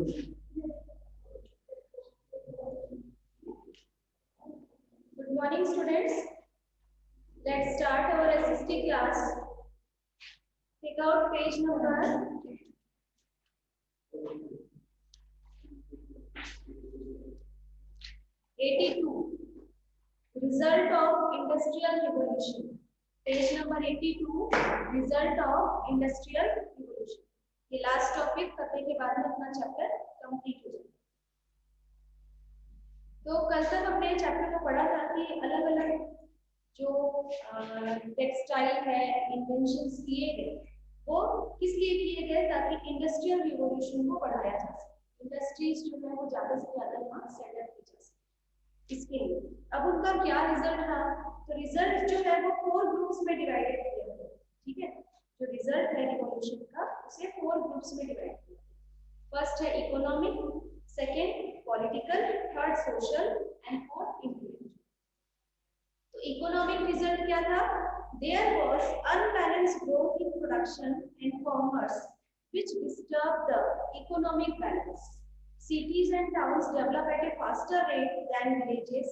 Good morning, students. Let's start our SST class. Take out page number 82. Result of Industrial Revolution. Page number 82. Result of Industrial Revolution. ये last topic करने के बाद में अपना chapter complete हो जाएगा। तो कल तक हमने चैप्टर में पढ़ा था कि अलग अलग जो टेक्सटाइल है इन्वेंशंस किए गए वो किस लिए किए गए ताकि इंडस्ट्रियल रिवॉल्यूशन को बढ़ाया जा सके, इंडस्ट्रीज जो है वो ज्यादा से ज्यादा यहाँ सेटअप की जा सके। इसके लिए अब उनका क्या रिजल्ट रहा, तो रिजल्ट जो है वो 4 ग्रुप्स में डिवाइडेड किया गया। ठीक है, जो रिजल्ट है रिवॉल्यूशन का उसे 4 ग्रुप्स में डिवाइड किया। फर्स्ट है economic, second political, third social and fourth intellectual. तो इकोनॉमिक रिजल्ट क्या था? There was unbalanced growth in production and commerce which disturbed the economic balance. Cities and towns developed at a faster rate than villages.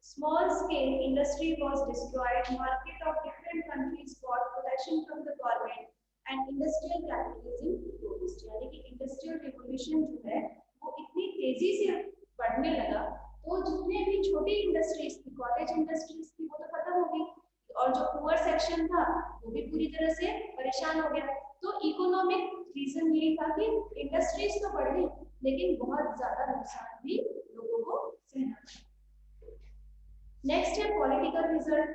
Small scale industry was destroyed. Market of different countries got protection from the government and industrial capitalism flourished. यानी कि industrial revolution जो है वो इतनी तेजी से बढ़ने लगा तो जितने भी छोटी इंडस्ट्रीज थी, कॉटेज इंडस्ट्रीज थी, वो तो खत्म हो गई और जो पुअर सेक्शन था वो भी पूरी तरह से परेशान हो गया। तो इकोनॉमिक रीजन यही था कि इंडस्ट्रीज तो बढ़ गई लेकिन बहुत ज्यादा नुकसान भी लोगों को सहना पड़ा। नेक्स्ट है पॉलिटिकल रिजल्ट।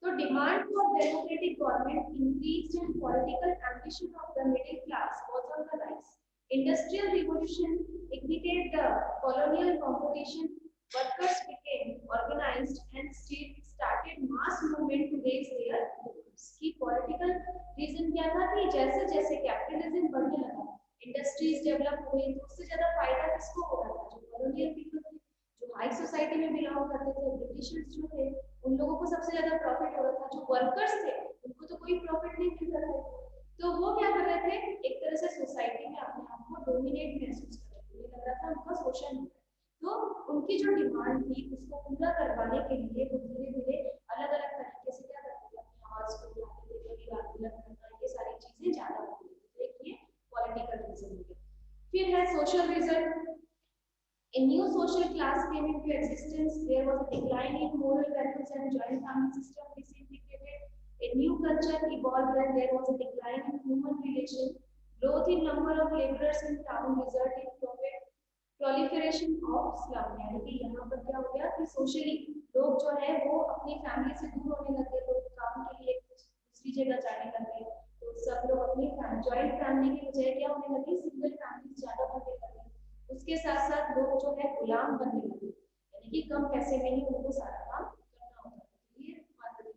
तो demand for democratic government increased and political ambition of the middle class was on the rise. Industrial revolution ignited the colonial competition. Workers became organized and started mass movement to raise their incomes. की political reason क्या था कि जैसे जैसे capitalism बढ़ने लगा, industries develop हुई तो उससे ज्यादा फायदा किसको हो रहा था? जो कॉलोनियल पीपल थे, जो हाई सोसाइटी में बिलोंग करते थे, ब्रिटिशर्स जो थे, उन लोगों को सबसे ज्यादा प्रॉफिट हो रहा था। जो वर्कर्स थे उनको तो कोई प्रॉफिट नहीं मिल रहा था। तो वो क्या कर रहे थे, एक तरह से सोसाइटी में अपने आप को डोमिनेट महसूस कर रहे थे, ये लग रहा था उनका शोषण। तो उनकी जो डिमांड थी उसको पूरा करवाने के लिए वो धीरे धीरे अलग अलग तरीके से क्या करते थे, अपनी आवाज को उठाते थे, कभी आंदोलन करना, ये सारी चीजें ज्यादा होती थी। एक ये पॉलिटिकल रीजन हो गया। फिर है social result. A new social class came into existence. There was a decline in moral values and joint family system disintegrated. A new culture evolved and there was a decline in human relation. Growth in number of laborers in town resulted in proliferation of slum. यानी कि यहाँ पर क्या हो गया कि socially लोग जो है वो अपनी फैमिली से दूर होने लगे, लोग काम के लिए दूसरी जगह जाने लगे। तो सब लोग अपनी जॉइंट फैमिली की बजाय क्या होने लगे, सिंगल फैमिली ज्यादा बनने लगे। उसके साथ साथ लोग जो है गुलाम बनने लगे, यानी कि कम पैसे में ही उनको सारा काम करना होता था। ये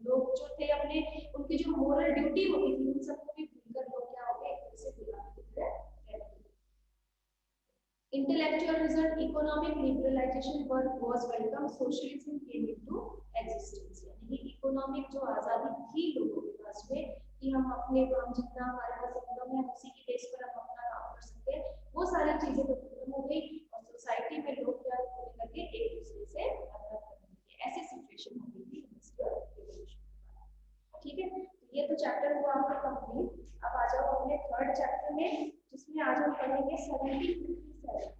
लोग जो थे अपने उनकी जो मोरल ड्यूटी होती थी उन सबको भी भूलकर लोग क्या हो गए, एक तरह से गुलाम की तरह रहने लगे। Intellectual result, economic liberalization was welcome, socialism came into existence. यानी कि इकोनॉमिक जो आजादी थी लोगों के पास में कि हम अपने काम जितना हमारे पास इनकम है उसी की बेस पर हम अपना काम कर सकते हैं, वो सारी चीजें तो खत्म हो गई और सोसाइटी में लोग क्या होने लगे, एक दूसरे से नफरत करने लगे। ऐसी सिचुएशन हो गई थी इंडस्ट्रियल रिवॉल्यूशन। ठीक है, ये तो चैप्टर हुआ आपका कंप्लीट। अब आ जाओ अपने थर्ड चैप्टर में जिसमें आज हम पढ़ेंगे 1757।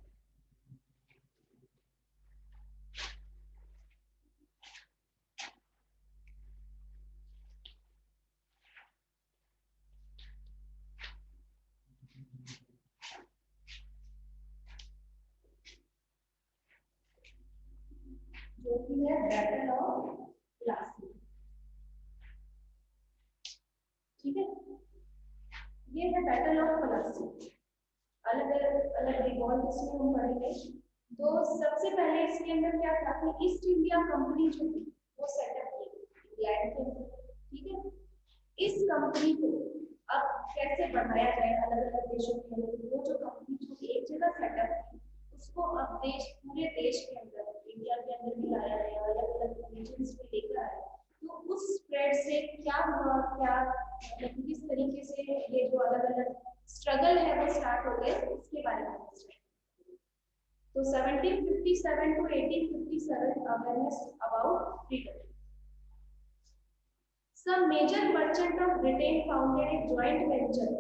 जो कि है बैटल ऑफ प्लासी। ठीक है, ये है बैटल ऑफ प्लासी। अलग अलग रिवॉल्ट इसमें हम पढ़ेंगे। तो सबसे पहले इसके अंदर क्या था कि ईस्ट इंडिया कंपनी जो थी वो सेटअप की इंग्लैंड के अंदर। ठीक है, इस कंपनी को अब कैसे बढ़ाया जाए अलग अलग देशों के अंदर, वो जो कंपनी जो एक जगह सेटअप थी उसको अब देश पूरे देश के अंदर, इंडिया के अंदर भी लाया गया, अलग अलग रीजन्स में लेकर आया। तो उस स्प्रेड से क्या हुआ, क्या मतलब किस तरीके से ये जो अलग अलग स्ट्रगल है वो स्टार्ट हो गए, इसके बारे में तो 1757 to 1857 awareness about freedom. Some major merchant of Britain founded a joint venture,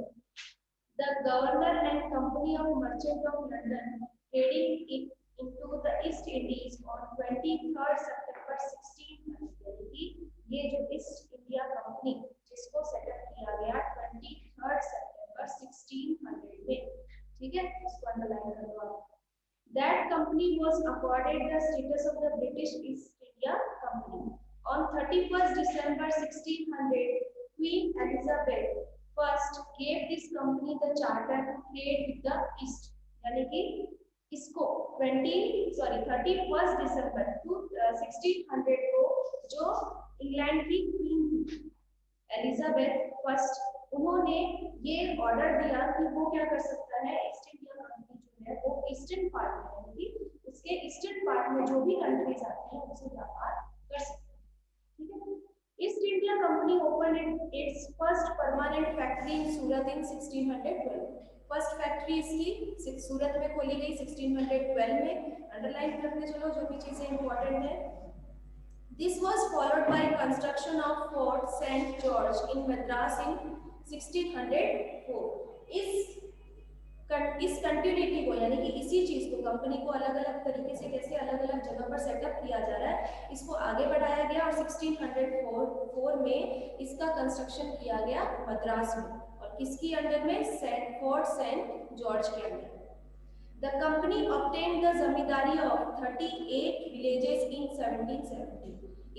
the Governor and Company of Merchant of London, trading it into the East Indies on 23rd September 1600. ये जो east India company जिसको setup किया गया 23rd September 1600 में, ठीक है, इसको underline कर लो आप. That company was accorded the status of the British East India Company. On 31st December 1600, Queen Elizabeth First gave this company the charter to trade with the East. यानी कि इसको 31st December 1600 को जो England की queen थी Elizabeth first, उन्होंने ये order दिया कि वो क्या कर सकता है, ईस्ट इंडिया कंपनी जो है वो ईस्टर्न पार्ट में, यानी कि उसके ईस्टर्न पार्ट में जो भी कंट्रीज आती हैं उनसे व्यापार कर सकते हैं, ठीक है. East India company open it's first permanent factory in Surat in 1612. First factory इसकी सूरत में खोली गई 1612 में. अंडरलाइन करते चलो जो भी चीजें इंपॉर्टेंट है. This was followed by construction of Fort St. George in Madras in 1604. इस कंटिन्यूटी को यानी कि इसी चीज को कंपनी को अलग अलग तरीके से कैसे अलग अलग जगह पर सेटअप किया जा रहा है इसको आगे बढ़ाया गया और 1604 में इसका कंस्ट्रक्शन किया गया मद्रास में और किसकी अंडर में, फोर्ट सेंट जॉर्ज के under. The company obtained the zamindari of 38 villages in 1770.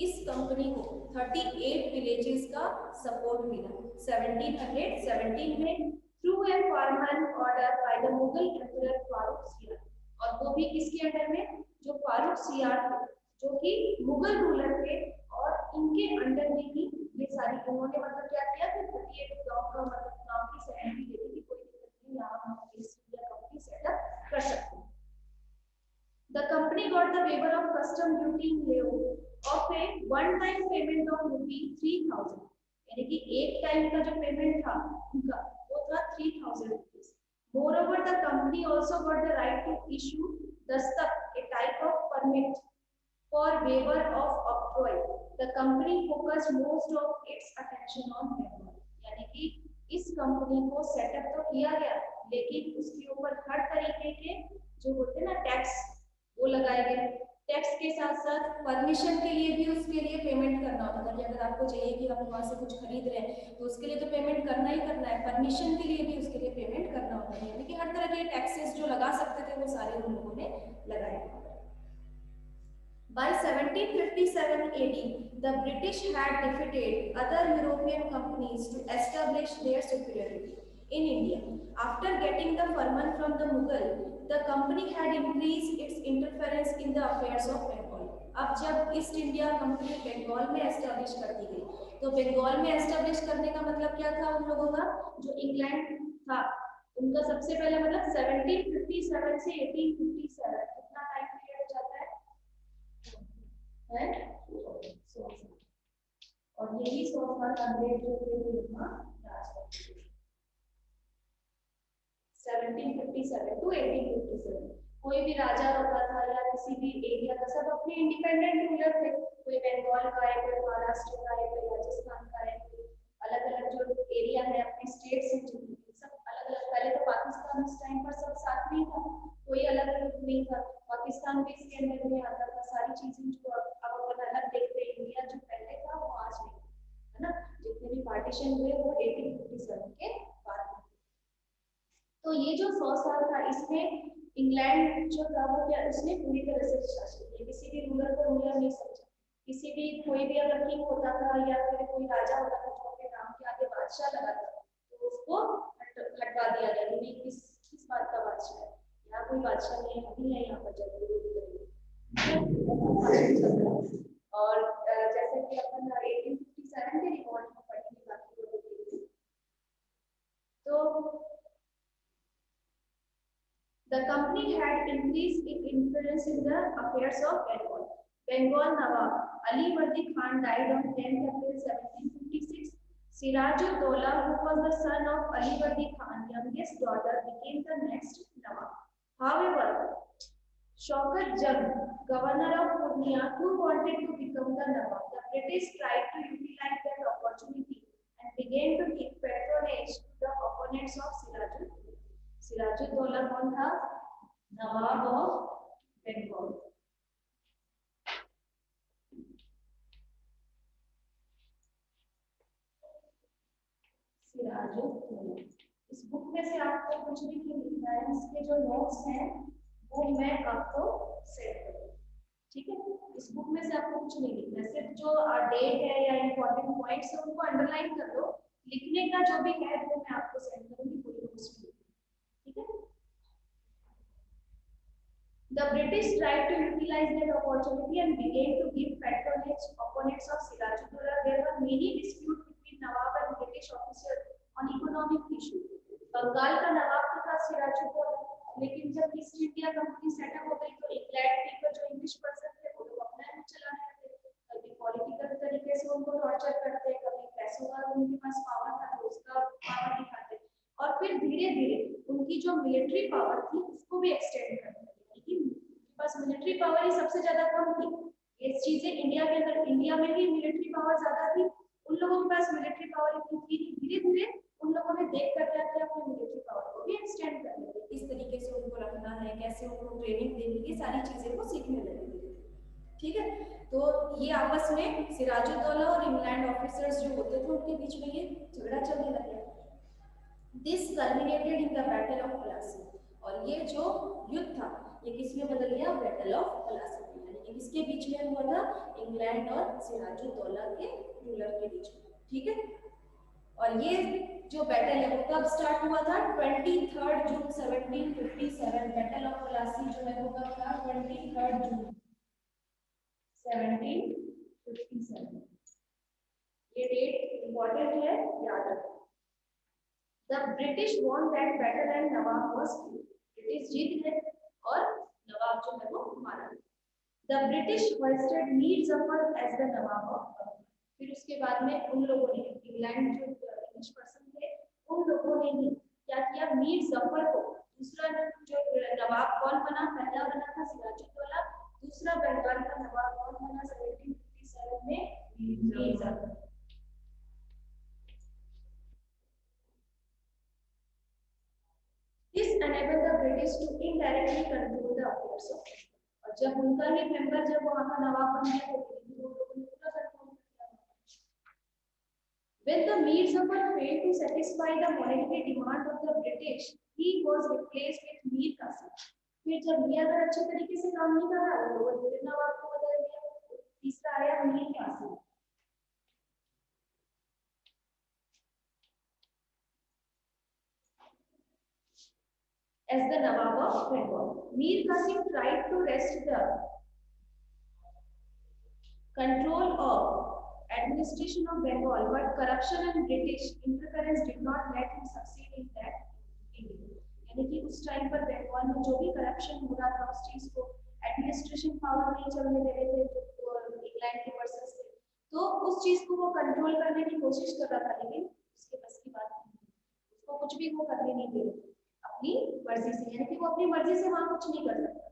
इस कंपनी को 38 villages का सपोर्ट मिला 1717 में through a formal order by the Mughal Emperor Farooq सियार. और वो भी किसके अंडर में, जो फारूक सियार थे जो कि मुगल रूलर थे और इनके अंडर में ही ये सारी, उन्होंने मतलब क्या किया कि 38 गांव का मतलब गांव की सेटिंग दे दी कि कोई दिक्कत नहीं, यहाँ हम ईस्ट इंडिया कंपनी सेटअप कर सकते हैं. The company got the waiver of custom duty in lieu of a one-time payment of ₹3000. यानी कि एक टाइम का जो पेमेंट था उनका वो था 3000 rupees. Moreover, the company also got the right to issue dastak, a type of permit for waiver of octroi. The company focused most of its attention on Bengal. यानी कि इस कंपनी को सेटअप तो किया गया लेकिन उसके ऊपर हर तरीके के जो होते ना टैक्स वो लगाए गए. टैक्स के साथ साथ परमिशन के लिए भी उसके लिए पेमेंट करना होता था कि अगर आपको चाहिए कि हम वहाँ से कुछ खरीद रहे हैं तो उसके लिए तो पेमेंट करना ही करना है, परमिशन के लिए भी उसके लिए पेमेंट करना होता है. यानी कि हर तरह के टैक्सेस जो लगा सकते थे वो सारे उन लोगों ने लगाए. By 1757 AD, the British had defeated other European companies to establish their superiority in India. After getting the firman from the Mughal, the company had increased its interference in the affairs of Bengal. अब जब east India company Bengal में establish कर दी गई तो बंगाल में establish करने का मतलब क्या था उन लोगों का, जो इंग्लैंड था उनका सबसे पहले मतलब 1757 से 1857 कितना टाइम पीरियड हो जाता है, और यही 100 साल अंग्रेज जो थे वो यहाँ राज करते थे 1757 to 1857. कोई भी राजा होता था या किसी भी एरिया का सब अपने इंडिपेंडेंट रूलर थे. कोई बंगाल का है, कोई महाराष्ट्र का है, कोई राजस्थान का है, अलग अलग जो एरिया है अपने स्टेट से जुड़े सब अलग अलग. पहले तो पाकिस्तान उस टाइम पर सब साथ में था, कोई अलग अलग नहीं था. पाकिस्तान भी इसके अंदर में आता था. सारी चीजें जो अब अपन अलग देखते हैं, इंडिया जो पहले था वो आज नहीं है ना. जितने भी पार्टीशन हुए वो 1857 के बाद. तो ये जो 100 साल था इसमें इंग्लैंड जो था वो क्या उसने पूरी तरह से शासन किया. किसी भी रूलर को रूलर नहीं समझा. किसी भी कोई भी अगर किंग होता था या फिर कोई राजा होता था जो अपने नाम के आगे बादशाह लगाता था तो उसको हटवा दिया गया कि किस बात का बादशाह है, यहाँ कोई बादशाह नहीं है, हम ही है यहाँ पर जब. और जैसे कि अपन 1857 के रिकॉर्ड में पढ़ेंगे बाकी तो the company had increased its influence in the affairs of Bengal. Bengal Nawab Ali Wordi Khan died on 10th April 1756. Siraj-ud-Dowla, who was the son of Ali Wordi Khan, youngest daughter, became the next Nawab. However, Shaukat Jung, governor of Purnia, who wanted to become the Nawab. The British tried to utilize that opportunity and began to give patronage to the opponents of Sirajuddaulah. Siraj-ud-Daulah कौन था? नवाब of Bengal. Siraj-ud-Daulah. इस book में से आपको कुछ भी नहीं लिखना है, इसके जो नोट्स हैं वो मैं आपको सेट करूंगी, ठीक है? इस बुक में से आपको कुछ नहीं लिखना है, सिर्फ जो डेट है या इंपॉर्टेंट पॉइंट्स है उनको अंडरलाइन कर दो। लिखने का जो भी है वो मैं आपको सेंड करूंगी पूरी नोट्स में, ठीक है? The British tried to utilize that opportunity and began to give patronage to opponents of Sirajuddaulah. There were many disputes between Nawab and British officers on economic issues. Bengal का नवाब तो था सिराजुद्दौला, लेकिन जब ईस्ट इंडिया कंपनी सेटअप हो गई तो England people जो English person थे वो लोग अपना ही चलाने लगे। कभी पॉलिटिकल तरीके से उनको टॉर्चर करते, कभी पैसों का उनके पास पावर था तो उसका पावर दिखाते, और फिर धीरे धीरे उनकी जो मिलिट्री पावर थी उसको भी एक्सटेंड करते। बस मिलिट्री पावर ही सबसे ज्यादा कम थी। ये चीजें इंडिया के अंदर, इंडिया में भी मिलिट्री पावर ज्यादा थी, उन लोगों के पास मिलिट्री पावर इतनी थी। धीरे धीरे उन लोगों ने देख कर क्या किया, अपनी मिलिट्री पावर को भी एक्सटेंड कर दिया, इस तरीके से उनको रखना है, कैसे उनको ट्रेनिंग देनी, ये सारी चीजें वो सीखने लगे, ठीक है? तो ये आपस में सिराजुद्दौला और इंग्लैंड ऑफिसर्स जो होते थे उनके बीच में ये झगड़ा चलने लगा। This culminated in the battle of Plassey, और ये जो युद्ध था ये किसमें बदल गया? बैटल ऑफ प्लासी में। यानी कि किसके बीच में हुआ था? इंग्लैंड और सिराजुद्दौला के रूलर के बीच में, ठीक है? और ये जो बैटल है वो कब स्टार्ट हुआ था? 23 जून 1757। बैटल ऑफ प्लासी जो है वो कब था? 23 जून 1757। ये डेट इंपॉर्टेंट है, याद रखो। The British won that battle and Nawab was killed. British जीत गए और नवाब जो है वो मारा गया। The British hoisted Mir Zafar as the Nawab of Bengal. फिर उसके बाद में उन लोगों ने, इंग्लैंड जो इंग्लिश पर्सन थे उन लोगों ने ही क्या किया? मीर जफर को, दूसरा जो नवाब कौन बना? पहला बना था सिराजुद्दौला, दूसरा बंगाल का नवाब कौन बना 1757 में? Mir Zafar. This enabled the British to indirectly control the affairs of Bengal. और जब उनका ही मेंबर जब वहां का नवाब बन गया तो वो लोगों ने पूरा कंट्रोल कर लिया। When the Mir Zafar failed to satisfy the monetary demand of the British, he was replaced with Mir Qasim. फिर जब मियां अगर अच्छे तरीके से काम नहीं कर रहा तो फिर नवाब को बदल दिया, तीसरा आया Mir Qasim. As the Nawab of Bengal, Mir Qasim tried to wrest the control of administration of Bengal, but corruption and British interference did not let him succeed in that. यानी कि उस टाइम पर बंगाल में जो भी करप्शन हो रहा था उस चीज को एडमिनिस्ट्रेशन पावर नहीं चलने दे रहे थे जो इंग्लैंड के पर्सन्स थे, तो उस चीज को वो कंट्रोल करने की कोशिश कर रहा था, लेकिन उसके बस की बात नहीं, उसको कुछ भी वो करने नहीं दे रहे अपनी मर्जी से, यानी कि वो अपनी मर्जी से वहां कुछ नहीं कर सकता।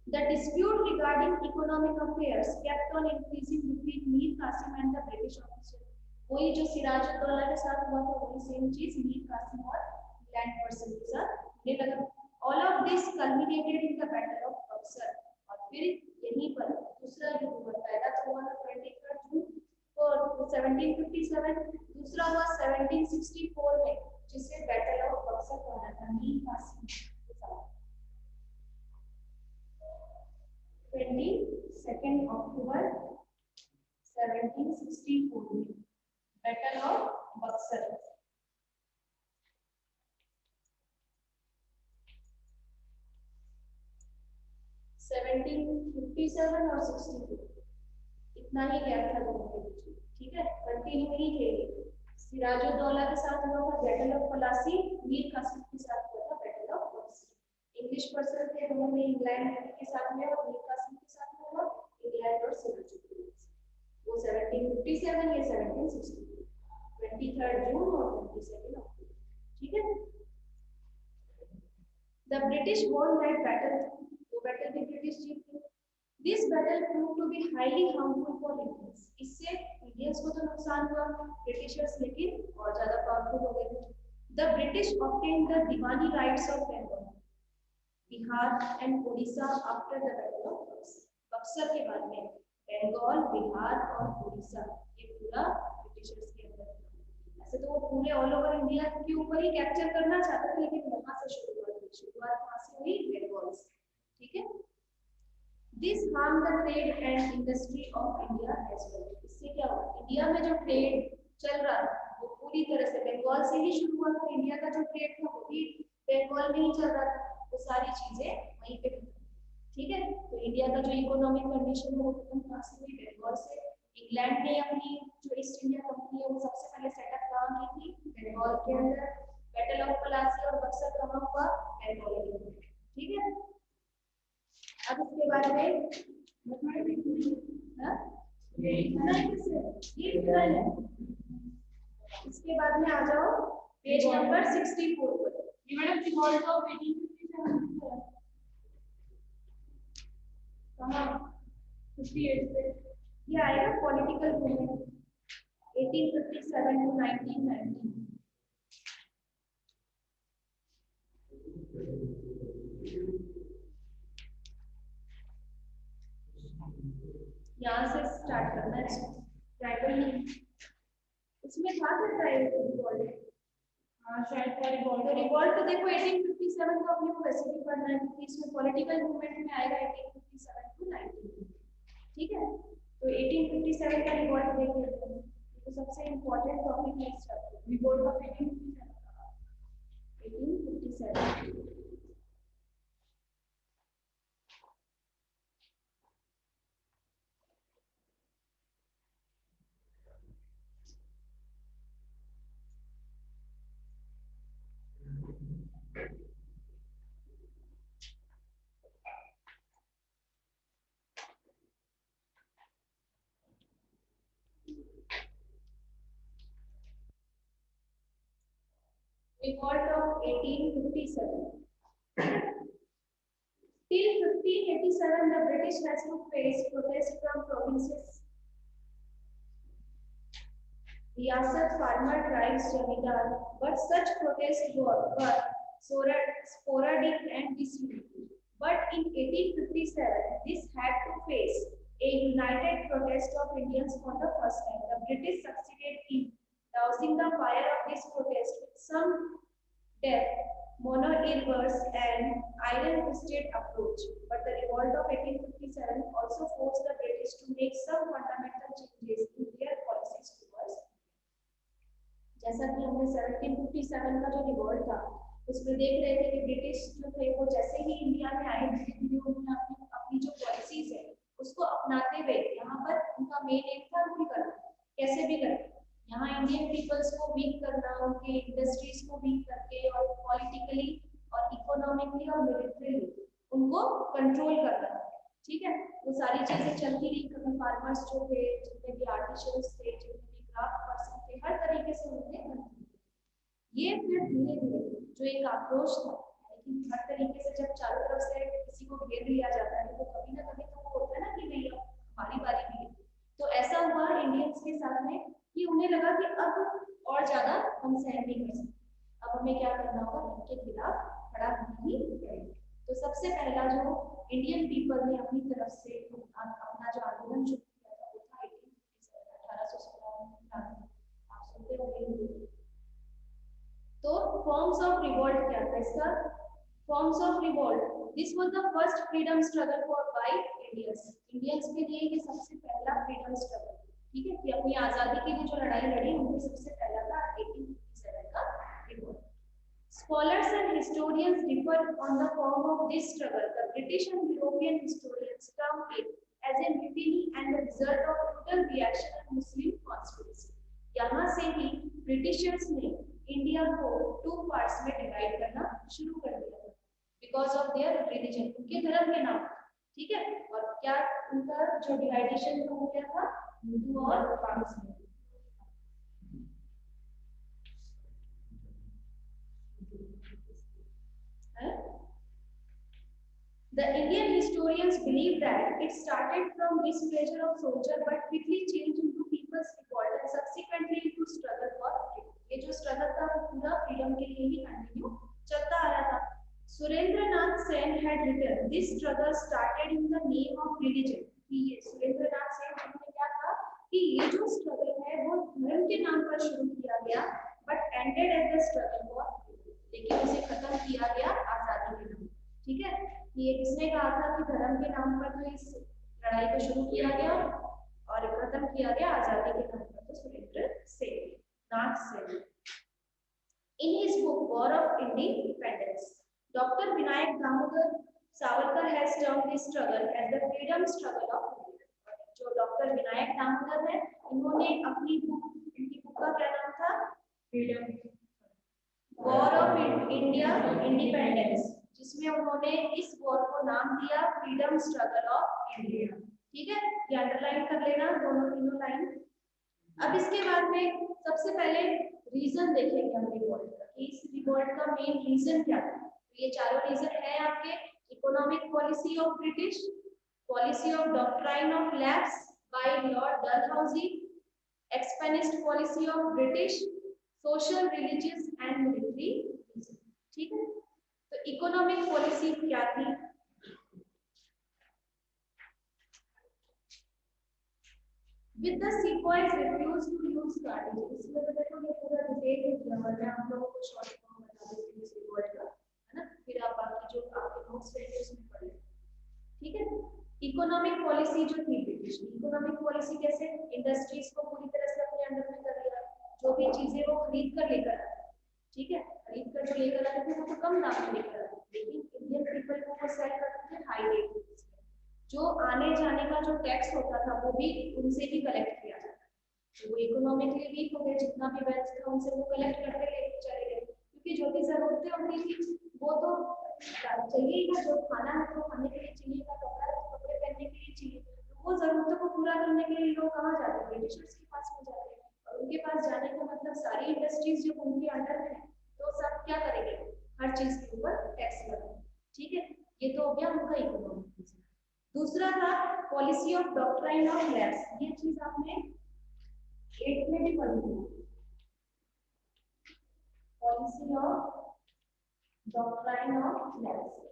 The dispute regarding economic affairs kept on increasing between Mir Qasim and the British officer. वही जो सिराजुद्दौला के साथ हुआ था वही सेम चीज मीर कासिम और इंग्लैंड पर्सन के साथ होने लगा। All of this culminated in the Battle of Buxar, और फिर यहीं पर दूसरा युद्ध हुआ। पहला तो हुआ 23 जून 1757, दूसरा हुआ 1764 में जिसे बैटल ऑफ बक्सर कहा था मीर कासिम के साथ। 22 अक्टूबर 1764 में बैटल ऑफ बक्सर। 1757 और 62 इतना ही गैप था दोनों के बीच, ठीक है? कंटिन्यू ही थे। सिराजुद्दौला के साथ हुआ था बैटल ऑफ प्लासी, मीर कासिम के साथ हुआ था battle of Buxar. English person थे दोनों में, इंग्लैंड के साथ में और मीर कासिम के साथ में हुआ इंग्लैंड और सिराजुद्दौला। वो 1757 या 1762, 23 जून और 22 अक्टूबर, ठीक है? The British won that battle. वो battle भी British जीत गए. This battle proved to be highly harmful for Indians. इससे Indians को तो नुकसान हुआ, Britishers लेकिन और ज़्यादा powerful हो गए. The British obtained the Diwani rights of Bengal, Bihar and Odisha after the battle of Buxar. Buxar के बाद में बंगाल, बिहार और उड़ीसा ये पूरा ब्रिटिशर्स के अंदर था. ऐसे तो वो पूरे ऑल ओवर इंडिया के ऊपर ही कैप्चर करना चाहते थे, लेकिन वहां से शुरुआत कहां से हुई? बंगाल से. ठीक है. This harmed the trade and industry of India as well. इससे क्या हुआ? इंडिया में जो ट्रेड चल रहा था वो पूरी तरह से बंगाल से ही शुरू हुआ था. इंडिया का जो ट्रेड था वो भी बंगाल में ही चल रहा था. वो सारी चीजें वहीं पे. ठीक है. तो इंडिया का जो इकोनॉमिक कंडीशन है वो कहां से हुई? बंगाल से. इंग्लैंड ने अपनी जो ईस्ट इंडिया कंपनी है वो सबसे पहले सेटअप कहां की थी? बंगाल के अंदर. बैटल ऑफ प्लासी और बक्सर कहां हुआ? बंगाल के अंदर. ठीक है. अब इसके बाद में इसके बाद में आ जाओ पेज नंबर 64 पर. ये मैडम रिवॉल्ट ऑफ 1857 कहां? 58 पे ये आएगा. Political movement 1857 to 1919. यहाँ से स्टार्ट करना है. ट्राइबल इसमें था करता है रिवॉल्ट. हाँ शायद था रिवॉल्ट. तो रिवॉल्ट तो देखो 1857 का अपने को वैसे भी पढ़ना है क्योंकि इसमें पॉलिटिकल मूवमेंट में आएगा 1857 टू 19. ठीक है. तो 1857 का रिवॉल्ट देख लेते हैं. तो सबसे इम्पोर्टेंट टॉपिक है इस chapter. Revolt of 1857. Revolt of 1857. Till 1587, the British has to face protest from provinces, Riyasat, farmer tribes, Jamidar, but such protests were sporadic and disunited. But in 1857, this had to face a united protest of Indians for the first time. The British succeeded in dousing the fire of this protest with some depth, mono-reverse and iron-fisted approach. But the revolt of 1857 also forced the British to make some fundamental changes in their policies towards. जैसा कि हमने 1757 का जो revolt था उसमें देख रहे थे कि ब्रिटिश जो थे वो जैसे ही इंडिया में आए उन्होंने अपनी जो पॉलिसीज है उसको अपनाते हुए यहाँ पर उनका मेन एम था रूल करना. कैसे भी करना. यहाँ इंडियन पीपल्स को वीक करना, उनके इंडस्ट्रीज को वीक करके और पॉलिटिकली और इकोनॉमिकली और मिलिट्रीली उनको कंट्रोल करना. ठीक है. वो सारी चीजें चलती रही. कभी फार्मर्स जो थे, जितने भी आर्टिशंस थे, जितने भी क्राफ्ट पर्सन थे, हर तरीके से उन्होंने ये फिर धीरे धीरे जो एक आक्रोश था, लेकिन हर तरीके से जब चारों तरफ से किसी को घेर लिया जाता है तो कभी ना कभी तो वो होता है ना कि नहीं अब हमारी बारी भी है. तो ऐसा हुआ इंडियंस के साथ में कि उन्हें लगा कि अब और ज्यादा हम सहन नहीं कर सकते. अब हमें क्या करना होगा? इनके खिलाफ खड़ा होना ही पड़ेगा. तो सबसे पहला जो इंडियन पीपल ने अपनी तरफ से अपना जो आंदोलन शुरू किया था वो था 1816. आप सुनते होंगे. तो फॉर्म्स ऑफ रिवोल्ट क्या था इसका? Forms of revolt, this was the first freedom struggle for by Indians. Indians के लिए ये सबसे पहला फ्रीडम स्ट्रगल. ठीक है. कि अपनी आजादी के लिए जो लड़ाई लड़ी उनमें सबसे पहला था 1857 का revolt. Scholars and historians differ on the form of this struggle. The British and European historians term it as a mutiny and the result of total reaction and Muslim conspiracy. यहाँ से ही ब्रिटिशर्स ने India को 2 parts में divide करना शुरू कर दिया था बिकॉज ऑफ देयर रिलीजन. उनके धर्म के नाम. ठीक है. और क्या उनका जो डिवाइडेशन हो गया था हिंदू और Pakistan. The Indian historians believe that it started from displeasure of soldier but quickly changed into people's revolt and subsequently into struggle for freedom. ये जो struggle था वो पूरा freedom के लिए ही continue चलता आ रहा था. Surendranath Sen had written, this struggle started in the name of religion. कि ये सुरेंद्रनाथ सेन ने क्या कहा कि ये जो struggle है वो धर्म के नाम पर शुरू किया गया but ended as the struggle for freedom. लेकिन उसे खत्म किया गया आजादी के नाम. ठीक है, ये किसने कहा था कि धर्म के नाम पर तो इस लड़ाई को शुरू किया गया और खत्म किया गया आजादी के नाम पर. तो सुरेंद्र सेन, नाथ Sen. In his book War of Independence, Dr. Vinayak Damodar Savarkar has termed this struggle as the freedom struggle of India. जो डॉक्टर विनायक दामोदर है, इन्होंने अपनी बुक, इनकी बुक का क्या नाम था? Freedom, war of India independence, जिसमें उन्होंने इस वॉर को नाम दिया फ्रीडम स्ट्रगल ऑफ इंडिया. ठीक है, ये अंडरलाइन कर लेना दोनों तीनों लाइन. अब इसके बाद में सबसे पहले रीजन देखेंगे हम रिवोल्ट का, कि इस रिवोल्ट का मेन रीजन क्या था. तो ये चारों रीजन है आपके: economic policy of British, policy of doctrine of lapse by Lord Dalhousie, expansionist policy of British, social, religious and military reason. ठीक है, तो इकोनॉमिक पॉलिसी क्या थी? With the sepoys refused to use cartridges. इसमें तो देखो ये पूरा डिटेल में दिया हुआ है, आप लोगों को शॉर्ट फॉर्म बता देती हूँ इस रिवॉर्ड का, है ना. फिर आप बाकी जो आपके नोट्स रहेंगे उसमें पढ़ लें. ठीक है, इकोनॉमिक पॉलिसी जो थी ब्रिटिश की, इकोनॉमिक पॉलिसी कैसे? इंडस्ट्रीज को पूरी तरह से अपने अंडर में कर लिया, जो भी चीजें वो खरीद कर लेकर आए. ठीक है, खरीद कर जो लेकर आते थे वो तो कम दाम में लेकर आते, लेकिन इंडियन पीपल को वो सेल करते थे हाई रेट. जो आने जाने का जो टैक्स होता था वो भी उनसे ही कलेक्ट किया जाता था. तो वो इकोनॉमिकली वीक हो गए, जितना भी वेल्थ था उनसे वो कलेक्ट करके लेके चले गए, क्योंकि जो भी जरूरतें होती थी वो तो चाहिए ही, जो खाना है तो खाने के लिए चाहिए, कपड़ा है तो कपड़े पहनने के लिए चाहिए. तो वो जरूरतों को पूरा करने के लिए लोग कहाँ जाते हैं? ब्रिटिशर्स के पास में जाते हैं. और उनके पास जाने का मतलब सारी इंडस्ट्रीज जो उनके अंडर में है तो सब क्या करेंगे? हर चीज के ऊपर टैक्स लगाएंगे. ठीक है, ये तो हो गया उनका इकोनॉमिक. दूसरा था policy of doctrine of lapse. ये चीज आपने 8 में भी पढ़ी थी. Policy of doctrine of lapse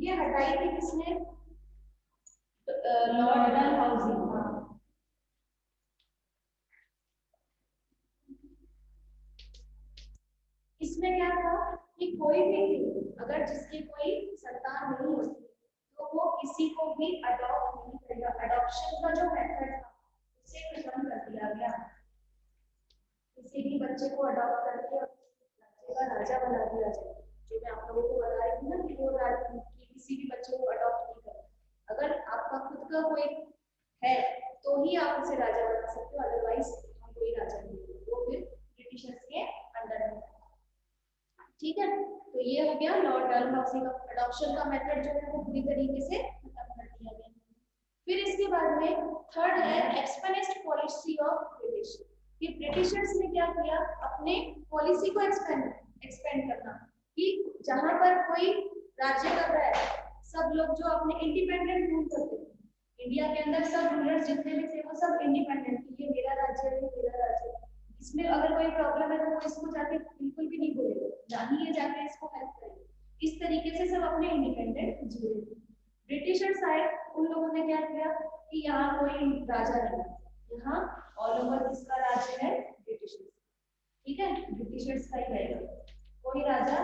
ये हटाई थी किसने? लॉर्ड डलहौजी. इसमें क्या था कि कोई भी अगर जिसकी कोई संतान नहीं होती तो वो किसी को भी अडॉप्ट नहीं करेगा. अडॉप्शन का जो मेथड था उसे खत्म कर दिया गया. किसी भी बच्चे को अडॉप्ट करके राज्य का राजा बना दिया जाए. जो मैं आप लोगों को बता रही थी ना कि वो किसी भी बच्चे को अडॉप्ट नहीं करना. अगर आपका खुद का कोई है तो ही आप उसे राजा बना सकते हो, अदरवाइज हम कोई राजा नहीं. वो फिर ब्रिटिशर्स के अंडर में. ठीक है, तो ये हो गया लॉर्ड डलहौजी का. अडॉप्शन का मेथड जो है वो पूरी तरीके से खत्म कर दिया गया. फिर इसके बाद में थर्ड है एक्सपेनिस्ट पॉलिसी ऑफ ब्रिटिश. ये ब्रिटिशर्स ने क्या किया? अपने पॉलिसी को एक्सपेंड करना, कि जहां पर कोई राज्य कर रहा है सब लोग जो अपने इंडिपेंडेंट रूल करते थे. इंडिया के अंदर सब रूलर्स जितने भी थे वो सब इंडिपेंडेंट थे. ये मेरा राज्य है, मेरा राज्य है. इसमें अगर कोई प्रॉब्लम है तो वो इसको जाके बिल्कुल भी नहीं बोलेगा, ना ही ये जाके इसको हेल्प करेगा. इस तरीके से सब अपने इंडिपेंडेंट जी रहे थे. ब्रिटिशर्स आए, उन लोगों ने क्या किया कि यहाँ कोई राजा नहीं, यहाँ ऑल ओवर किसका राज्य है? ब्रिटिशर्स. ठीक है, ब्रिटिशर्स का ही रहेगा, कोई राजा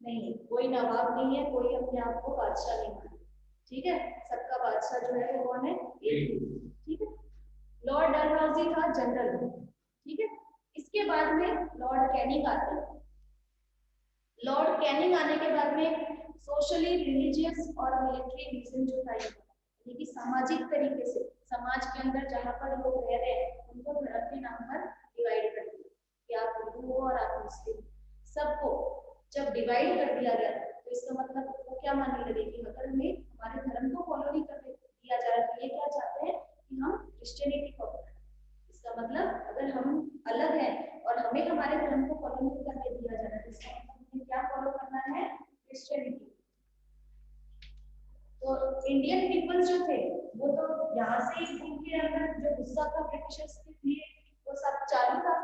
नहीं है, कोई नवाब नहीं है, कोई अपने आप को बादशाह नहीं माने. ठीक है, सबका बादशाह जो है वो कौन है? एक. ठीक है, लॉर्ड डलहौजी था जनरल. ठीक है, इसके बाद में लॉर्ड कैनिंग आते हैं. लॉर्ड कैनिंग आने के बाद में सोशली, रिलीजियस और मिलिट्री रीजन जो था, यानी कि सामाजिक तरीके से समाज के अंदर जहां पर लोग रह रहे हैं उनको धर्म के नाम पर डिवाइड कर दिया कि आप हिंदू हो और आप मुस्लिम. सबको जब डिवाइड कर दिया गया तो इसका मतलब वो क्या मानने लगे कि अगर हमें हमारे धर्म को फॉलो नहीं कर दिया जा रहा तो ये क्या चाहते हैं कि हम क्रिश्चियनिटी फॉलो करें. इसका मतलब अगर हम अलग हैं और हमें हमारे धर्म को फॉलो नहीं करने दिया जा रहा है तो इसका मतलब हमें क्या फॉलो करना है? क्रिश्चियनिटी. इंडियन पीपल्स जो थे वो तो यहाँ से उनके अंदर जो गुस्सा था ब्रिटिशर्स के लिए वो सब चालू था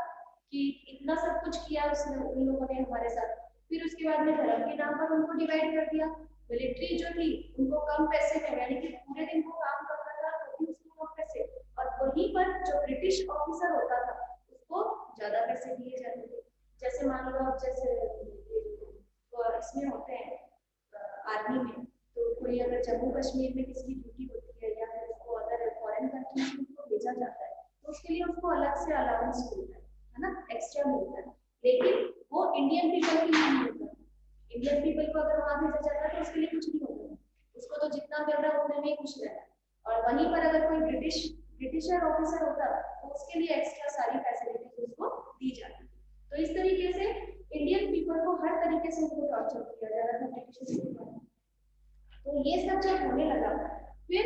कि इतना सब कुछ किया उसने उन लोगों ने हमारे साथ। फिर उसके बाद में धर्म के नाम पर उनको डिवाइड कर दिया। मिलिट्री जो थी उनको कम पैसे में, यानी कि पूरे दिन को काम करता था तो भी उसको कम पैसे, और वहीं पर जो ब्रिटिश ऑफिसर होता था उसको ज्यादा पैसे दिए जाते थे। जैसे मान लो अब जैसे इसमें होते हैं आर्मी में, तो कोई अगर जम्मू कश्मीर में किसी की ड्यूटी होती है या फिर उसको अगर फॉरेन कंट्रीज में उसको भेजा जाता है तो उसके लिए उसको अलग से अलाउंस मिलता है ना, एक्स्ट्रा मिलता है। लेकिन वो इंडियन पीपल के लिए नहीं होता। इंडियन पीपल को अगर वहां भेजा जाता है तो उसके लिए कुछ नहीं होता, उसको तो जितना मिल रहा है उतने में ही खुश रहना है। और वहीं पर अगर कोई ब्रिटिशर ऑफिसर होता तो उसके लिए एक्स्ट्रा सारी फैसिलिटीज उसको दी जाती। तो इस तरीके से इंडियन पीपल को हर तरीके से उनको टॉर्चर किया जा रहा था ब्रिटिशर्स के द्वारा। तो ये सब जब होने लगा फिर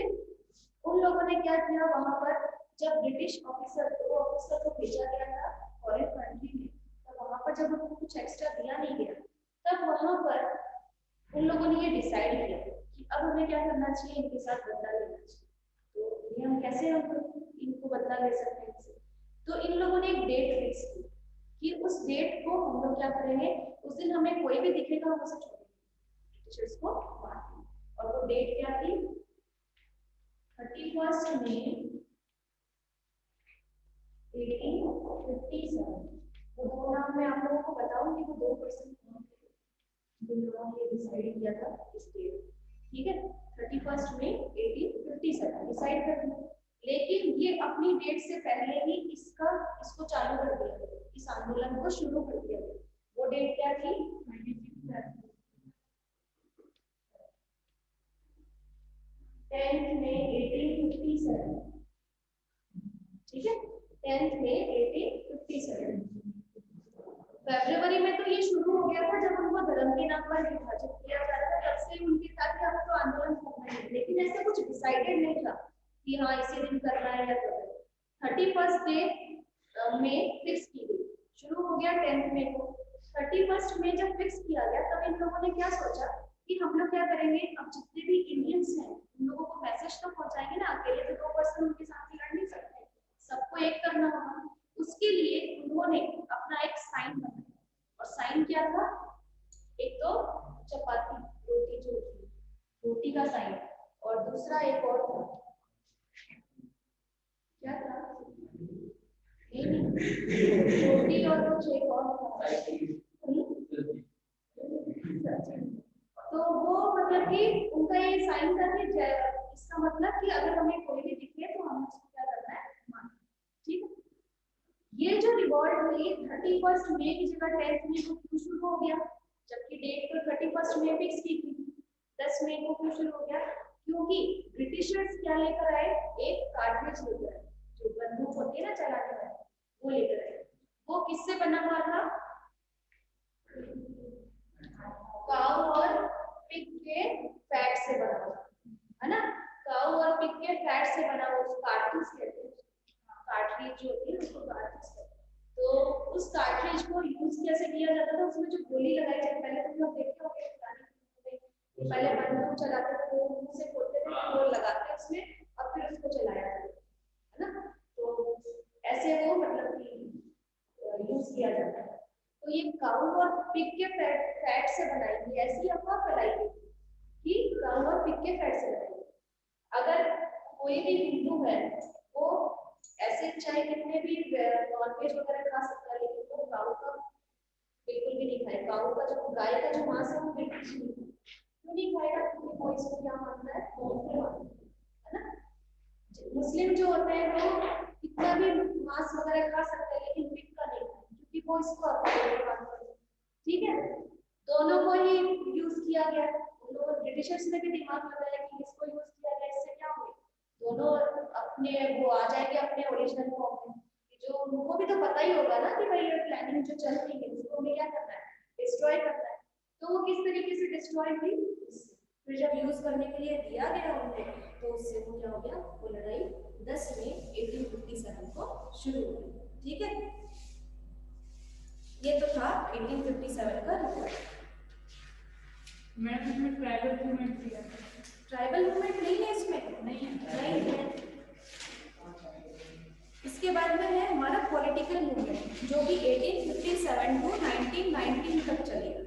उन लोगों ने क्या किया, वहां पर जब ब्रिटिश ऑफिसर को भेजा गया था फॉरेन कंट्री में, तो वहां पर जब उनको कुछ एक्स्ट्रा दिया नहीं गया तब वहां पर उन लोगों ने ये डिसाइड किया कि अब हमें क्या करना चाहिए, इनके साथ बदला लेना चाहिए। तो ये हम कैसे इनको बदला ले सकते हैं। तो इन लोगों ने एक डेट फिक्स की कि उस डेट को हम लोग क्या करेंगे, उस दिन हमें कोई भी दिखेगा हम उसे छोड़ेंगे, ब्रिटिशर्स को मार देंगे। और वो डेट क्या थी, 31 मई 1857। वो दो नाम मैं आप लोगों को बताऊंगी, वो 2 पर्सन जिन लोगों ने डिसाइड किया था इस डेट, ठीक है, 31 मई 1857 डिसाइड कर दिया। लेकिन ये अपनी डेट से पहले ही इसको चालू कर दिया, इस आंदोलन को शुरू कर दिया। वो डेट क्या थी, 10 मई 1857, ठीक है, 10 मई 1857। फरवरी में तो ये शुरू हो गया था जब उनको धर्म के नाम पर विभाजित किया जा रहा था, तब से उनके साथ यहाँ तो आंदोलन करना है, लेकिन ऐसा कुछ डिसाइडेड नहीं था कि हाँ इसी दिन करना है या करना है। 31 डे में फिक्स की गई, शुरू हो गया 10 मई को। 31 मई जब फिक्स किया गया तब इन लोगों ने क्या सोचा कि हम लोग क्या करेंगे, अब जितने भी इंडियंस हैं उन लोगों को मैसेज तो पहुंचाएंगे ना, अकेले तो 2 पर्सन उनके साथ लड़ नहीं सकते, सबको एक करना होगा। उसके लिए उन्होंने अपना एक साइन बनाया, और साइन क्या था, एक तो चपाती रोटी जो थी, रोटी का साइन, और दूसरा एक और था, क्या था, रोटी और कुछ एक और था। तो वो मतलब कि उनका ये साइन था कि इसका मतलब कि अगर हमें कोई भी दिखे तो हमें उसको क्या करना है, मानना, ठीक है। ये जो रिवॉल्ट हुई 31 मई की जगह 10 मई को क्यों शुरू हो गया, जबकि डेट तो 31 मई फिक्स की थी, 10 मई को क्यों शुरू हो गया, क्योंकि ब्रिटिशर्स क्या लेकर आए, एक कार्ट्रिज लेकर आए, जो बंदूक होती है ना चलाने वाली, वो लेकर आए। वो किससे बना हुआ था, काऊ और पिग के फैट से बना हुआ है ना, काऊ और पिग के फैट से बना हुआ, उस कार्ट्रिज कहते हैं, कार्ट्रिज जो होती है उसको कार्ट्रिज कहते हैं। तो उस कार्ट्रिज को यूज कैसे किया जाता था, उसमें जो गोली लगाई जाती, पहले तो लोग देखते होंगे पहले बंदूक चलाते थे वो मुंह से खोलते थे, वो लगाते उसमें और फिर उसको चलाया जाता है ना, तो ऐसे वो मतलब कि यूज किया जाता है। तो ये काऊ और पिग के फैट से बनाई गई, ऐसी अफवाह फैलाई गई कि काऊ और पिग के फैट से बनाई गई। अगर कोई भी हिंदू है वो ऐसे चाहे कितने भी नॉनवेज वगैरह खा सकता है, लेकिन वो काऊ का बिल्कुल भी नहीं खाए, काऊ का जो गाय का जो मांस है वो बिल्कुल क्यों नहीं खाएगा, क्योंकि वो इसको क्या मानता है, है ना। मुस्लिम जो होते हैं वो कितना भी मांस वगैरह खा सकते हैं लेकिन पिग का नहीं, क्योंकि वो इसको अपने मानते हैं, ठीक है। दोनों को ही यूज किया गया, उन लोगों ब्रिटिशर्स ने भी दिमाग लगाया कि इसको यूज किया गया, इससे क्या होगा, दोनों अपने वो आ जाएंगे अपने ओरिजिनल फॉर्म में। जो उनको भी तो पता ही होगा ना कि भाई ये प्लानिंग जो चल रही है इसको हमें क्या करना है, डिस्ट्रॉय करना है। तो वो किस तरीके से डिस्ट्रॉय हुई, फिर जब यूज करने के लिए दिया गया उन्हें तो उससे वो क्या हो गया, वो लड़ाई 10 मई 1857 को शुरू हो गई, ठीक है। ये तो था 1857 का रिवॉल्ट। मैंने इसमें ट्राइबल मूवमेंट किया, ट्राइबल मूवमेंट नहीं है इसमें, नहीं है। इसके बाद में है हमारा पॉलिटिकल मूवमेंट, जो कि 1857 टू 1919 तक चलेगा।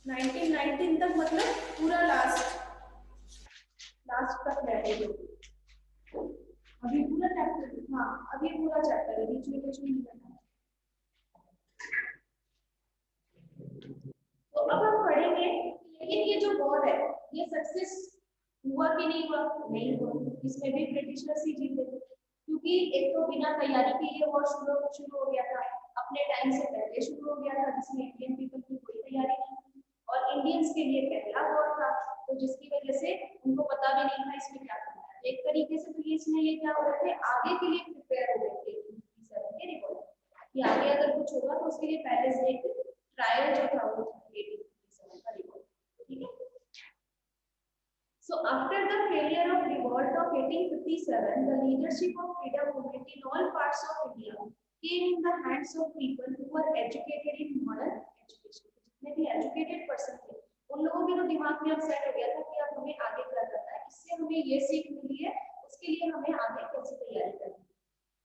1919 तक मतलब पूरा लास्ट तक रहेगा। अभी पूरा चैप्टर, हाँ अभी पूरा चैप्टर है, बीच में कुछ नहीं करना। तो अब हम पढ़ेंगे, लेकिन ये जो वॉर है ये सक्सेस हुआ कि नहीं हुआ? नहीं हुआ। इसमें भी ब्रिटिशर्स ही जीते, क्योंकि एक तो बिना तैयारी के ये वॉर शुरू हो गया था, अपने टाइम से पहले शुरू हो गया था, जिसमें इंडियन पीपल की कोई तैयारी नहीं थी, और इंडियंस के लिए पहला वॉर था, तो जिसकी वजह से उनको पता भी नहीं था इसमें क्या करना है। एक तरीके से तो ये इसमें ये क्या हो रहे थे, आगे के लिए प्रिपेयर हो गए थे कि आगे अगर कुछ होगा तो उसके लिए पहले से एक ट्रायल जो था वो 1857 का रिवॉल्ट, ठीक है। So after the failure of revolt of 1857, the leadership of freedom movement in all parts of India came in the hands of people who were educated in modern education. जितने भी educated person थे, उन लोगों के तो दिमाग में अब सेट हो गया था कि अब हमें आगे क्या करना है, इससे हमें ये सीख मिली है, उसके लिए हमें आगे कैसे तैयारी करनी है।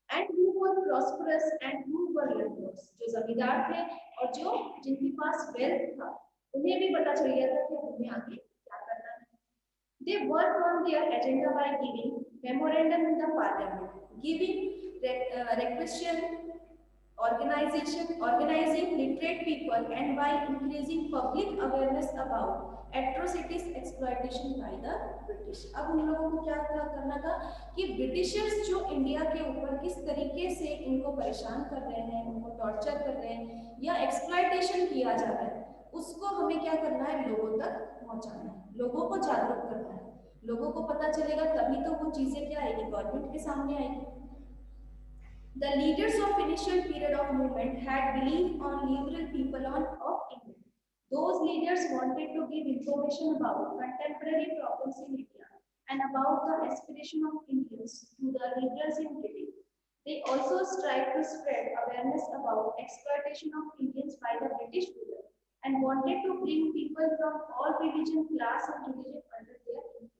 And who were prosperous and who were landlords, जो जमींदार थे और जो जिनके पास वेल्थ था, उन्हें भी पता चल गया था कि हमें आगे क्या करना है। They worked on their agenda by giving memorandum in the parliament, giving requisition, organizing literate people, and by increasing public awareness about atrocities exploitation by the British. अब उन लोगों को क्या करना था कि ब्रिटिशर्स जो इंडिया के ऊपर किस तरीके से इनको परेशान कर रहे हैं, उनको टॉर्चर कर रहे हैं या एक्सप्लॉयटेशन किया जा रहा है, उसको हमें क्या करना है, लोगों तक पहुंचाना है, लोगों को जागरूक करना है। लोगों को पता चलेगा तभी तो वो चीजें क्या आएगी, गवर्नमेंट के सामने आएगी। The leaders of initial period of movement had belief on liberal people of India. Those leaders wanted to give information about contemporary problems in India and about the aspiration of Indians to the liberals in Britain. They also strived to spread awareness about exploitation of Indians by the British ruler and wanted to bring people from all religion, class and religion under their influence.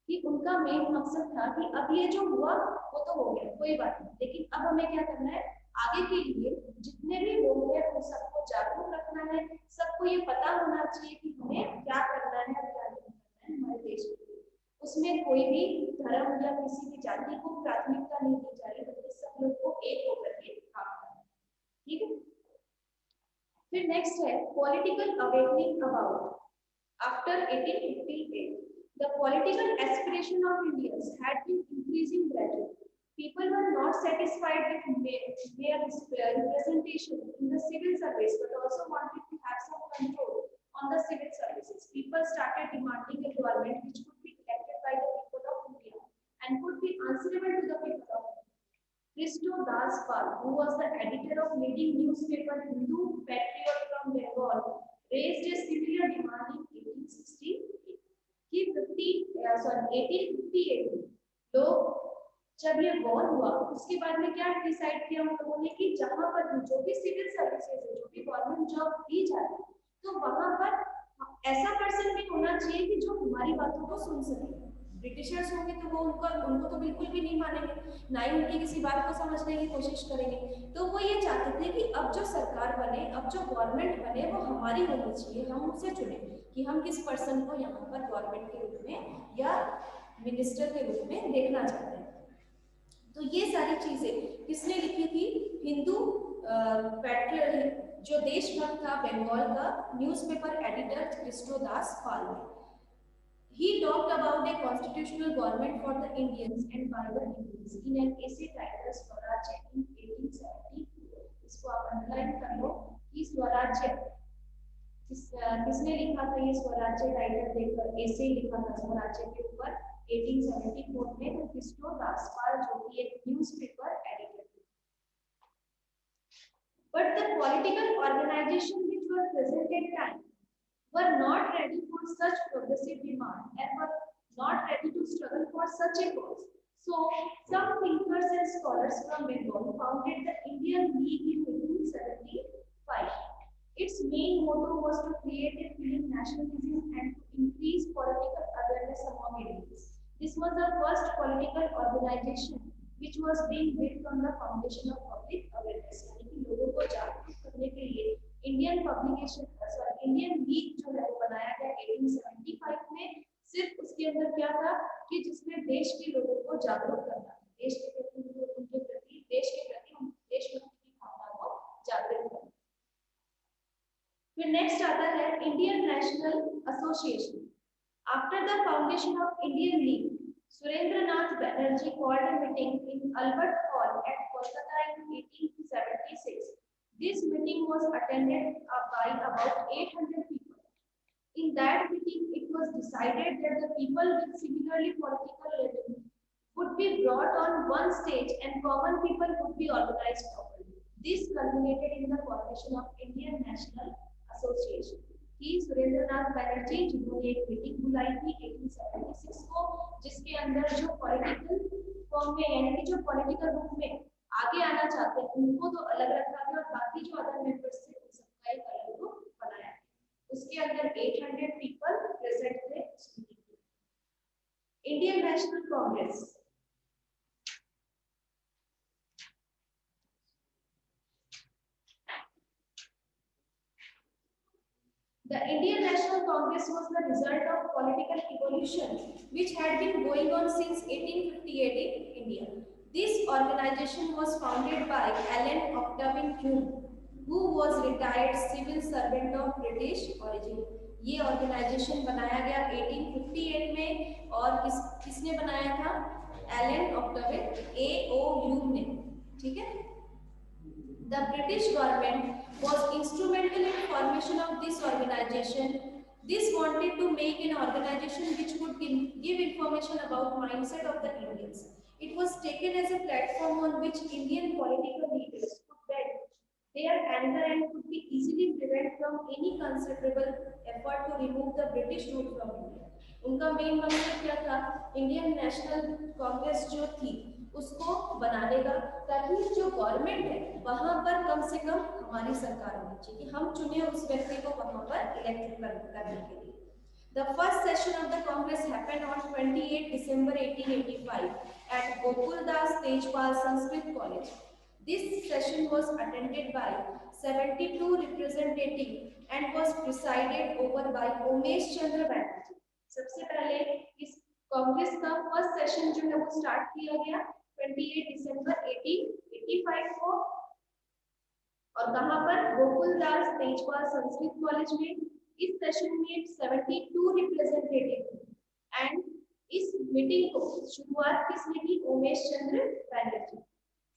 कि उनका main मकसद था कि अब ये जो हुआ वो तो हो गया, कोई बात नहीं, लेकिन अब हमें क्या करना है, आगे के लिए जितने भी लोग हैं उन सबको जागरूक रखना है, सबको ये पता होना चाहिए कि हमें क्या करना है और क्या नहीं करना है हमारे देश के लिए। उसमें कोई भी धर्म या किसी भी जाति को प्राथमिकता नहीं दी जा रही, बल्कि सब लोग को एक होकर के काम करना है, ठीक है। फिर नेक्स्ट है political awakening about after 1858. The political aspiration of Indians had been increasing gradually. People were not satisfied with mere representation in the civil service, but also wanted to have some control on the civil services. People started demanding a government which could be elected by the people of India and could be answerable to the people of India. Christo Das Pal, who was the editor of leading newspaper Hindu Patriot from Bengal, raised a similar demand in 1868. कि 1858 लोग जब ये war हुआ उसके बाद में क्या decide किया उन लोगों ने कि जहां पर जो भी सिविल सर्विसेज है, जो भी गवर्नमेंट जॉब दी जाती है, तो वहां पर ऐसा पर्सन भी होना चाहिए कि जो हमारी बातों को सुन सके। ब्रिटिशर्स होंगे तो वो उनको तो बिल्कुल भी नहीं मानेंगे, ना ही उनकी किसी बात को समझने की कोशिश करेंगे। तो वो ये चाहते थे कि अब जो सरकार बने, अब जो गवर्नमेंट बने वो हमारी होनी चाहिए, हम उनसे चुने कि हम किस पर्सन को यहाँ पर गवर्नमेंट के रूप में या मिनिस्टर के रूप में देखना चाहते हैं। तो ये सारी चीजें किसने लिखी थी? हिंदू पैट्रियट जो देशभक्त था बंगाल का न्यूज़पेपर एडिटर क्रिस्टो दास पाल ने। He talked about a constitutional government for the Indians and by the Indians in an essay titled Swarajya in 1870. इसको आप अंडरलाइन कर लो कि स्वराज्य किसने लिखा था? ये स्वराज्य टाइटल देकर ऐसे लिखा था स्वराज्य के ऊपर 1874 में, तो क्रिस्टो दास पाल जो कि एक न्यूज़पेपर एडिटर थे। But the political organization which were present at time were not ready for such progressive demand and were not ready to struggle for such a cause. So, some thinkers and scholars from Bengal founded the Indian League in 1875. Its main motto was to create a feeling nationalism and to increase political first political organization which was being built on the foundation of public awareness, यानी कि लोगों को जागरूक करने के लिए Indian league जो है वो बनाया गया 1875 में। सिर्फ उसके अंदर क्या था कि जिसमें देश के लोगों को जागरूक करना, देश के प्रति उनके प्रति देशभक्ति की भावना को जागरूक करना। फिर नेक्स्ट आता है Indian national association. After the foundation of Indian league, Surendranath Banerjee called a meeting in Albert Hall at Kolkata in 1876. This meeting was attended by about 800 people. In that meeting, it was decided that the people with similarly political level would be brought on one stage and common people would be organized properly. This culminated in the formation of Indian National Association. कि सुरेंद्रनाथ बैनर्जी जिन्होंने एक meeting बुलाई थी 1876 को, जिसके अंदर जो political form में यानी कि जो पॉलिटिकल रूप में आगे आना चाहते हैं उनको तो अलग रखा गया और बाकी जो अदर मेंबर्स थे उन सबका एक अलग ग्रुप बनाया। उसके अंदर 800 पीपल प्रेजेंट थे। Indian national Congress, the Indian National Congress was the result of political evolution which had been going on since 1858 in India. This organization was founded by Allen Octavian Hume, who was retired civil servant of British origin. ये organisation बनाया गया 1858 में और किसने बनाया था? Elon Octavian A.O. Hume ने। ठीक है। The British government was instrumental in formation of this organization. This wanted to make an organization which would give information about mindset of the Indians. It was taken as a platform on which Indian political leaders could vent their anger and could be easily prevent from any considerable effort to remove the British rule from India. उनका main मकसद क्या था? Indian national Congress जो थी उसको बनाने का, ताकि जो गवर्नमेंट है वहां पर कम से कम हमारी सरकार होनी चाहिए, हम चुने उस व्यक्ति को वहां पर इलेक्ट करने के लिए। The first session of the Congress happened on 28 December 1885 at Gokuldas Tejpal Sanskrit College. This session was attended by 72 representatives and was presided over by Umesh Chandra Banerjee. सबसे पहले इस कांग्रेस का फर्स्ट सेशन जो है वो स्टार्ट किया गया 28 दिसंबर 1885 को, और कहां पर? गोकुलदास तेजपाल संस्कृत कॉलेज में। इस सेशन में 72 रिप्रेजेंटेटिव एंड इस मीटिंग को शुरुआत किसने की? उमेश चंद्र बैनर्जी।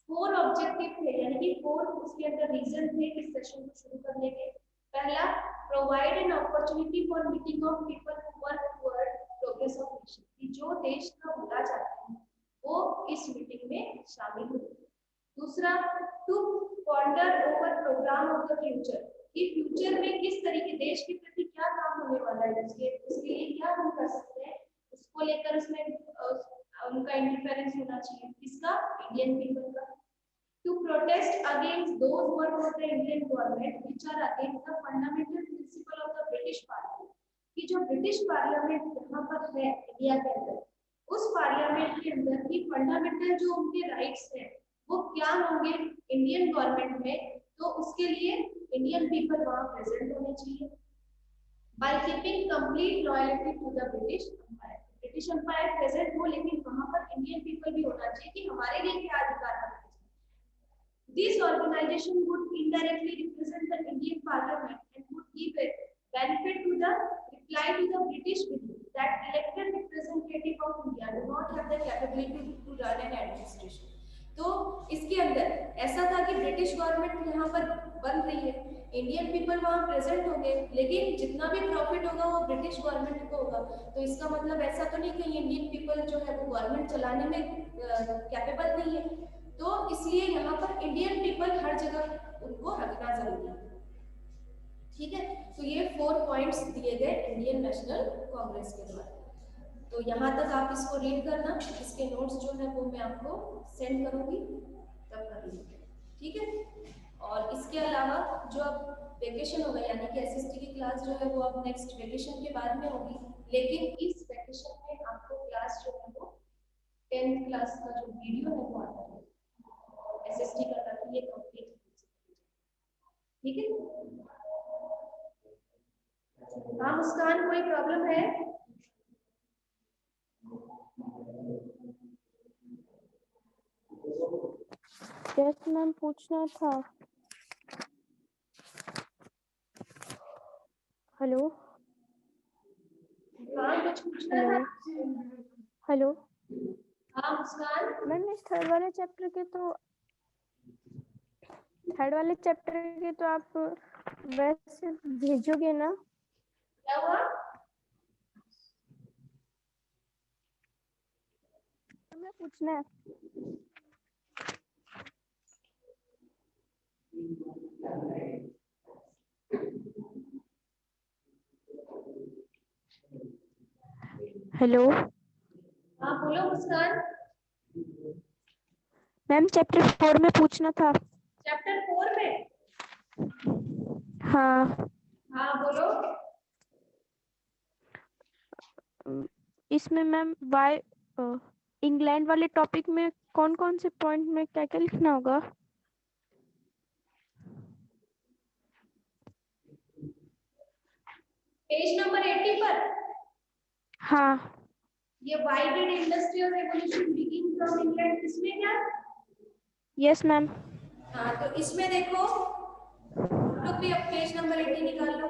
4 ऑब्जेक्टिव थे, यानी कि 4 उसके अंदर रीजन थे इस सेशन को शुरू करने के। पहला, provide an opportunity for meeting of people who work toward progress of nation, कि जो देश का भला चाहते हैं वो इस मीटिंग में शामिल हो। दूसरा, to ponder over programme of the future, कि फ्यूचर में किस तरीके देश के प्रति क्या काम होने वाला है, उसके लिए क्या हम कर सकते हैं, उसको लेकर उसमें उनका इंटरफेरेंस होना चाहिए। किसका? इंडियन पीपल का। To protest against those work of the Indian government which are against the fundamental principle of the British parliament, कि जो ब्रिटिश पार्लियामेंट यहाँ पर है इंडिया के अंदर, उस पार्लियामेंट के अंदर की फंडामेंटल जो उनके राइट्स हैं वो क्या होंगे इंडियन गवर्नमेंट में, तो उसके लिए इंडियन पीपल वहां प्रेजेंट होने चाहिए। By keeping complete loyalty to the British empire, British empire present हो लेकिन वहां पर इंडियन पीपल भी होना चाहिए कि हमारे लिए क्या अधिकार है। This organisation would indirectly represent the Indian parliament and would give a benefit to the reply to the British belief that elected representative of India do not have the capability to run an administration. तो इसके अंदर ऐसा था कि British government यहाँ पर बन रही है, इंडियन पीपल वहाँ प्रेजेंट होंगे, लेकिन जितना भी प्रॉफिट होगा वो ब्रिटिश गवर्नमेंट को होगा। तो इसका मतलब ऐसा तो नहीं कि इंडियन पीपल जो है वो गवर्नमेंट चलाने में कैपेबल नहीं है। तो इसलिए यहाँ पर इंडियन पीपल हर जगह उनको रखना जरूरी है। ठीक है। तो ये 4 पॉइंट्स दिए गए इंडियन नेशनल कांग्रेस के द्वारा। तो यहाँ तक आप इसको रीड करना, इसके नोट्स जो है वो मैं आपको सेंड करूँगी, तब कर लीजिए। ठीक है। और इसके अलावा जो अब वेकेशन होगा, यानी कि एसएसटी की क्लास जो है वो अब नेक्स्ट वेकेशन के बाद में होगी, लेकिन इस वेकेशन में आपको क्लास जो है वो 10th क्लास का जो वीडियो है वो आता है एसएसटी का, ताकि ये कंप्लीट ठीक है। हाँ मुस्कान, कोई प्रॉब्लम है? यस मैम, पूछना था। हेलो हाँ कुछ पूछना हेलो था? हेलो हाँ मुस्कान। मैम, इस थर्ड वाले चैप्टर के तो आप वैसे भेजोगे ना? क्या हुआ? हमें पूछना है। हेलो हाँ बोलो मुस्कान। मैम, चैप्टर 4 में पूछना था। चैप्टर 4 में? हाँ, हाँ बोलो। इसमें मैम वाई इंग्लैंड वाले टॉपिक में कौन कौन से पॉइंट में क्या क्या लिखना होगा? पेज नंबर 80 पर। हाँ ये why did industrial revolution begin from England, इसमें क्या? Yes ma'am. हाँ तो इसमें देखो, आप लोग भी अब पेज नंबर 80 निकाल लो।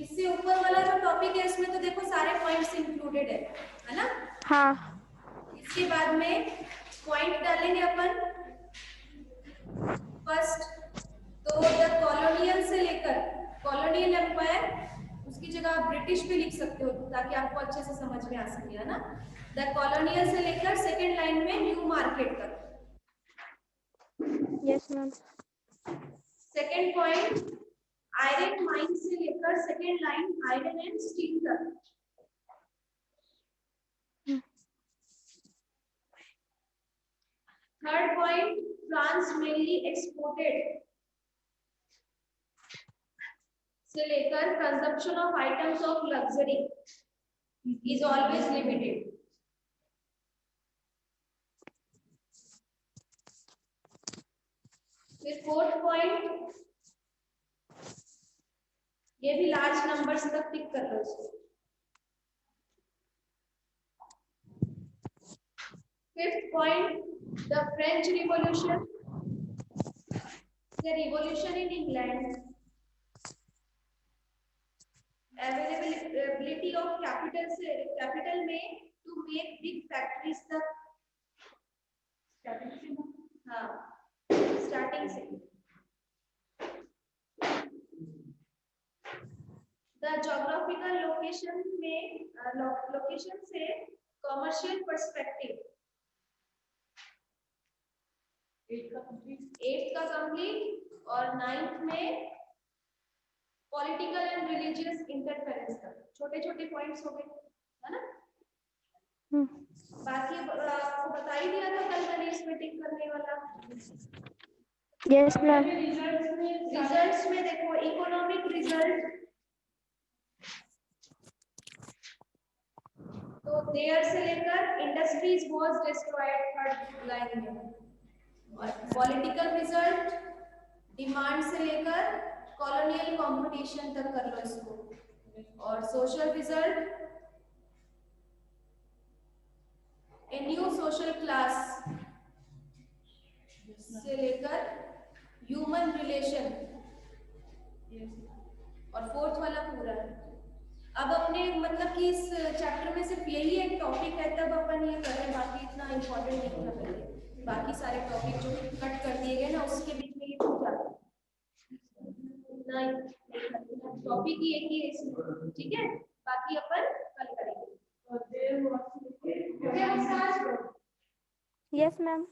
इससे ऊपर वाला जो टॉपिक है इसमें तो देखो सारे पॉइंट्स इंक्लूडेड है ना? हाँ इसके बाद में पॉइंट डालेंगे अपन। फर्स्ट तो द कॉलोनियल से लेकर कॉलोनियल एम्पायर, उसकी जगह आप ब्रिटिश भी लिख सकते हो ताकि आपको अच्छे से समझ में आ सके, है ना? द कॉलोनियल से लेकर सेकेंड लाइन में न्यू मार्केट तक। Yes ma'am. Second point, iron mine से लेकर second line iron and steel तक। Third point, France mainly exported से लेकर consumption of items of luxury is always limited. फिर फोर्थ पॉइंट, ये भी लार्ज नंबर्स तक टिक कर लो इसको। Fifth point, the French revolution, the revolution in England, availability of capital से कैपिटल में टू मेक बिग फैक्ट्रीज तक। हाँ स्टार्टिंग से। द जोग्राफिकल लोकेशन में लोकेशन से कॉमर्शियल पर्सपेक्टिव। 8th का कंप्लीट और 9th में पॉलिटिकल एंड रिलीजियस इंटरफेरेंस तक। छोटे छोटे पॉइंट्स हो गए, है ना? बाकी आपको बता ही दिया था कल मैंने इसमें टिक करने वाला। Yes ma'am. रिजल्ट्स में देखो, इकोनॉमिक रिजल्ट तो देयर से लेकर industries was destroyed third line में, और पॉलिटिकल रिजल्ट डिमांड से लेकर कॉलोनियल कंपटीशन तक कर लो इसको, और social result a new social class से लेकर ह्यूमन रिलेशन, और फोर्थ वाला पूरा है। अब अपने मतलब कि इस चैप्टर में सिर्फ यही एक टॉपिक है, तब अपन ये करें, बाकी इतना इम्पोर्टेंट नहीं था पहले। बाकी सारे टॉपिक जो कट कर दिए गए ना उसके बीच में ये छूट जाता है, टॉपिक ही एक ही है इसमें, ठीक है? बाकी अपन कल करेंगे। Yes ma'am.